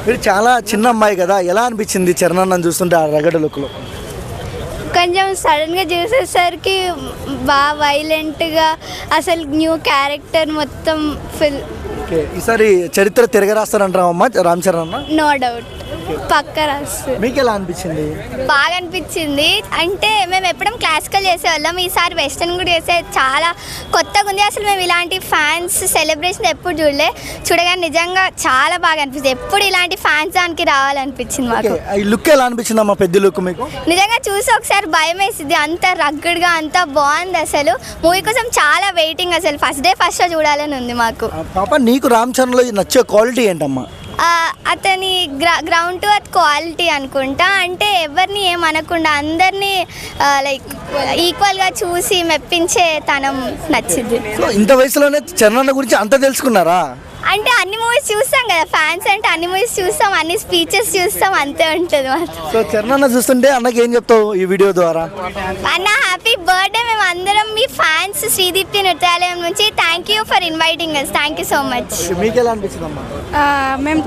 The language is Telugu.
మీరు చాలా చిన్న అమ్మాయి కదా, ఎలా అనిపించింది చరణ్ అన్నని చూస్తుంటే ఆ రగడ లుక్లో? కొంచెం సడన్గా చూసేసరికి బాగా వైలెంట్గా అసలు న్యూ క్యారెక్టర్ మొత్తం ఫుల్. ఓకే, ఈసారి చరిత్ర తిరగరాస్తారంటారమ్మా రామ్ చరణ్ అన్న? నో డౌట్, పక్క రాస్తుంది. మీకు ఎలా అనిపించింది? బాగా అనిపించింది. అంటే మేము ఎప్పుడూ క్లాసికల్ చేసేవాళ్ళం, ఈసారి వెస్టర్న్ కూడా చేసే చాలా కొత్తగా ఉంది. అసలు మేము ఇలాంటి ఫ్యాన్స్ సెలబ్రేషన్ ఎప్పుడు చూడగానే నిజంగా చాలా బాగా అనిపిస్తుంది. ఎప్పుడు ఇలాంటి ఫ్యాన్స్ దానికి రావాలనిపించింది మాకు. ఈ లుక్ ఎలా అనిపించింది అమ్మా, పెద్ద లుక్ మీకు? నిజంగా చూసి ఒకసారి భయం వేసింది, అంత రగ్గడ్గా అంత బాగుంది. అసలు మూవీ కోసం చాలా వెయిటింగ్, అసలు ఫస్ట్ డే ఫస్ట్ షో చూడాలని ఉంది మాకు. పాప నీకు రామ్ చరణ్లో నచ్చే క్వాలిటీ ఏంటమ్మా? అతని గ్రౌండ్ టు అత్ క్వాలిటీ అనుకుంటా. అంటే ఎవరిని ఏమనకుండా అందరినీ లైక్ ఈక్వల్గా చూసి మెప్పించే తనం నచ్చింది. ఇంత వయసులోనే చరణ్ అన్న గురించి అంత తెలుసుకున్నారా? అంటే అన్ని మూవీస్ చూస్తాం కదా, ఫ్యాన్స్ అంటే అన్ని మూవీస్ చూస్తాం, అన్ని స్పీచెస్ చూస్తాం, అంతే ఉంటుంది మాత్రం. సో చరణ్ అన్న చూస్తుంటే అన్నకి ఏం చెప్తావు ఈ వీడియో ద్వారా? అన్న హ్యాపీ బర్త్డే, మేము అందరం మీ ఫ్యాన్స్ శ్రీదీప్తి నృత్యాలయం నుంచి. Thank you for inviting us. Thank you so much. మీకు ఎలా అనిపించింది అమ్మా? మేము